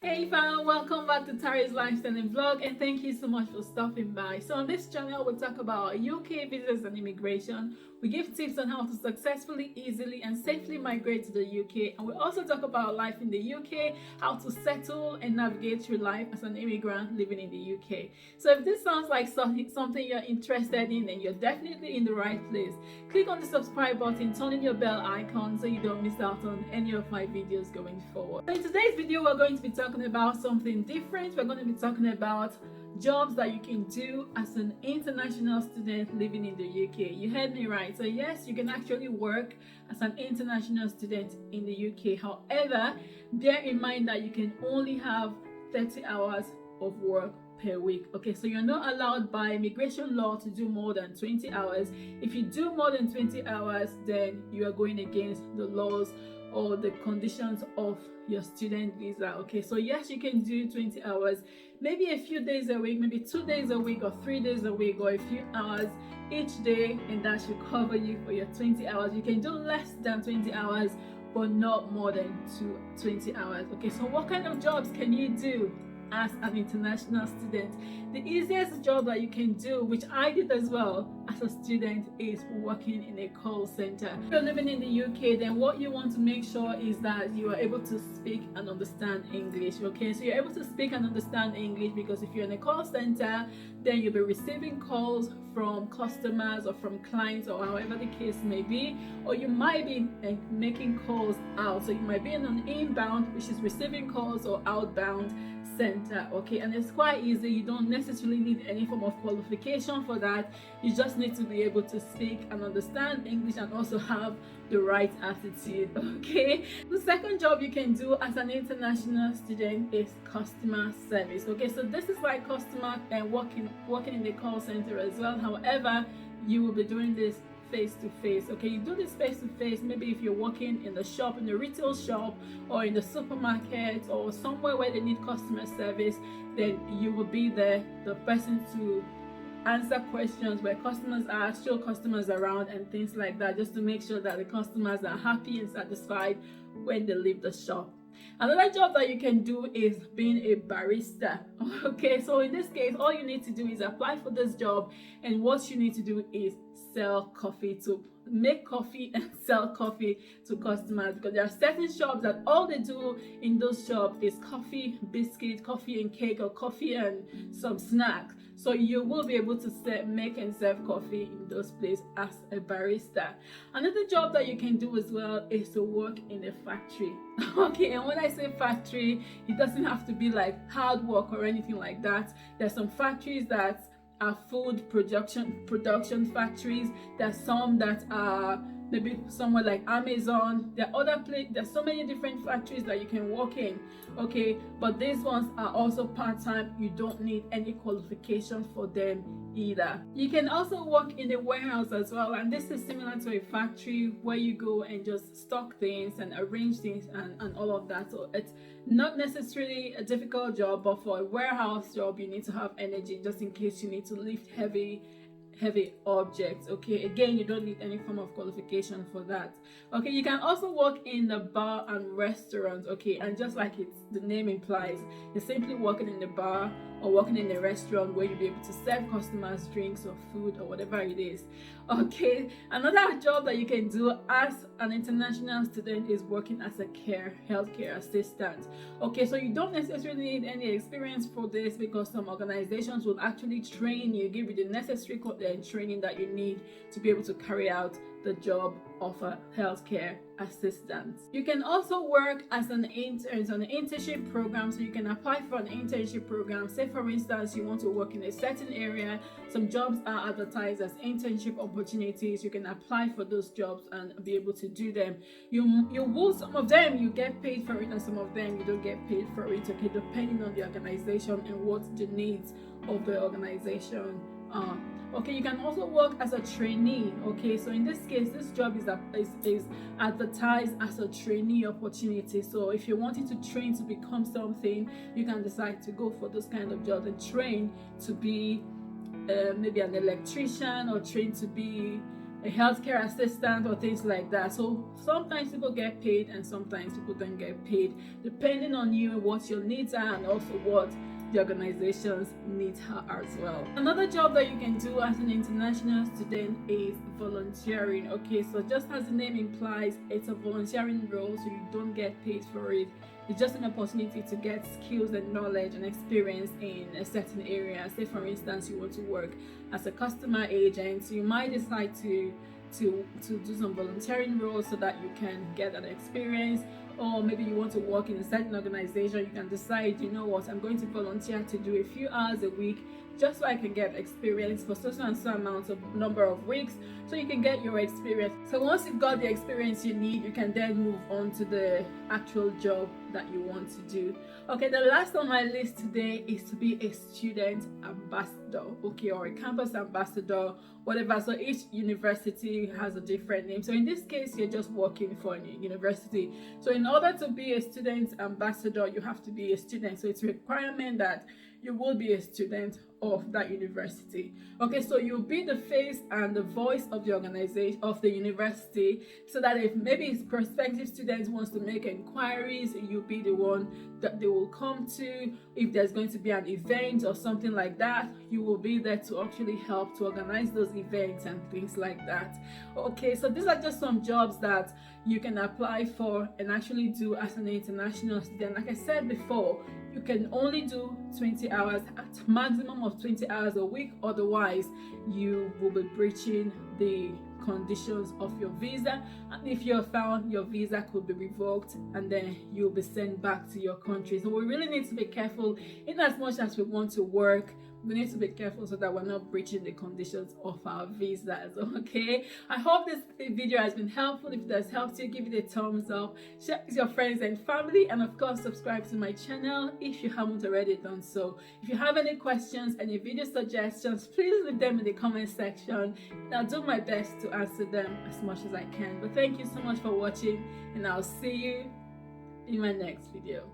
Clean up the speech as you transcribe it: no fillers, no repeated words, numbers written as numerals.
Hey fam, welcome back to Tari's Lifestyle and Vlog, and thank you so much for stopping by. So on this channel we talk about UK visas and immigration. We give tips on how to successfully, easily and safely migrate to the UK, and we also talk about life in the UK, how to settle and navigate through life as an immigrant living in the UK. So if this sounds like something you're interested in, then you're definitely in the right place. Click on the subscribe button, turn on your bell icon so you don't miss out on any of my videos going forward. So in today's video we're going to be talking about something different. We're going to be talking about jobs that you can do as an international student living in the UK. You heard me right. So yes, you can actually work as an international student in the UK. However, bear in mind that you can only have 30 hours of work per week. Okay, so you're not allowed by immigration law to do more than 20 hours. If you do more than 20 hours, then you are going against the laws or the conditions of your student visa. Okay, so yes, you can do 20 hours, maybe a few days a week, maybe 2 days a week or 3 days a week, or a few hours each day, and that should cover you for your 20 hours. You can do less than 20 hours but not more than 20 hours. Okay, so what kind of jobs can you do as an international student? The easiest job that you can do, which I did as well as a student, is working in a call center. If you're living in the UK, then what you want to make sure is that you are able to speak and understand English. Okay, so you're able to speak and understand English, because if you're in a call center, then you'll be receiving calls from customers or from clients, or however the case may be, or you might be making calls out. So you might be in an inbound, which is receiving calls, or outbound center. Okay, and it's quite easy. You don't necessarily need any form of qualification for that. You just need to be able to speak and understand English and also have the right attitude. Okay, the second job you can do as an international student is customer service. Okay, so this is like customer and working in the call center as well. However, you will be doing this face to face. Okay, you do this face to face maybe if you're working in the shop, in the retail shop, or in the supermarket, or somewhere where they need customer service. Then you will be the person to answer questions where customers are, show customers around and things like that, just to make sure that the customers are happy and satisfied when they leave the shop. Another job that you can do is being a barista. Okay, so in this case, all you need to do is apply for this job, and what you need to do is sell coffee, to make coffee and sell coffee to customers, because there are certain shops that all they do in those shops is coffee, biscuit, coffee and cake, or coffee and some snacks. So you will be able to make and serve coffee in those places as a barista. Another job that you can do as well is to work in a factory. Okay, and when I say factory, it doesn't have to be like hard work or anything like that. There's some factories that are food production factories. There's some that are maybe somewhere like Amazon. There are there's so many different factories that you can work in. Okay, but these ones are also part-time. You don't need any qualification for them either. You can also work in a warehouse as well, and this is similar to a factory where you go and just stock things and arrange things and all of that. So it's not necessarily a difficult job, but for a warehouse job you need to have energy, just in case you need to lift heavy objects. Okay, again, you don't need any form of qualification for that. Okay, you can also work in the bar and restaurant. Okay, and just like the name implies, you're simply working in the bar or working in a restaurant where you'll be able to serve customers drinks or food or whatever it is. Okay, another job that you can do as an international student is working as a healthcare assistant. Okay, so you don't necessarily need any experience for this, because some organizations will actually train you, give you the necessary training that you need to be able to carry out the job of a healthcare assistant. You can also work as an intern on an internship program. So you can apply for an internship program. Say for instance you want to work in a certain area, some jobs are advertised as internship opportunities. You can apply for those jobs and be able to do them. You will, some of them you get paid for it, and some of them you don't get paid for it. Okay, depending on the organization and what the needs of the organization are. Okay, you can also work as a trainee. Okay, so in this case, this job is advertised as a trainee opportunity. So if you're wanting to train to become something, you can decide to go for those kind of jobs and train to be maybe an electrician, or train to be a healthcare assistant or things like that. So sometimes people get paid and sometimes people don't get paid, depending on you, what your needs are, and also what the organization's needs are as well. Another job that you can do as an international student is volunteering. Okay, so just as the name implies, it's a volunteering role, so you don't get paid for it. It's just an opportunity to get skills and knowledge and experience in a certain area. Say for instance you want to work as a customer agent, so you might decide to do some volunteering roles so that you can get that experience. Or maybe you want to work in a certain organization, you can decide, you know what, I'm going to volunteer to do a few hours a week just so I can get experience for so and so amount of number of weeks, so you can get your experience. So once you've got the experience you need, you can then move on to the actual job that you want to do. Okay, the last on my list today is to be a student ambassador, okay, or a campus ambassador, whatever. So each university has a different name. So in this case, you're just working for a university. So in order to be a student ambassador, you have to be a student. So it's a requirement that you will be a student of that university. Okay, so you'll be the face and the voice of the organization of the university, so that if maybe prospective students wants to make inquiries, you'll be the one that they will come to. If there's going to be an event or something like that, you will be there to actually help to organize those events and things like that. Okay, so these are just some jobs that you can apply for and actually do as an international student. Like I said before, you can only do 20 hours at maximum of 20 hours a week, otherwise you will be breaching the conditions of your visa, and if you're found, your visa could be revoked and then you'll be sent back to your country. So we really need to be careful. In as much as we want to work, we need to be careful so that we're not breaching the conditions of our visas. Okay, I hope this video has been helpful. If it has helped you, give it a thumbs up, share with your friends and family, and of course subscribe to my channel if you haven't already done so. If you have any questions, any video suggestions, please leave them in the comment section and I'll do my best to answer them as much as I can. But thank you so much for watching, and I'll see you in my next video.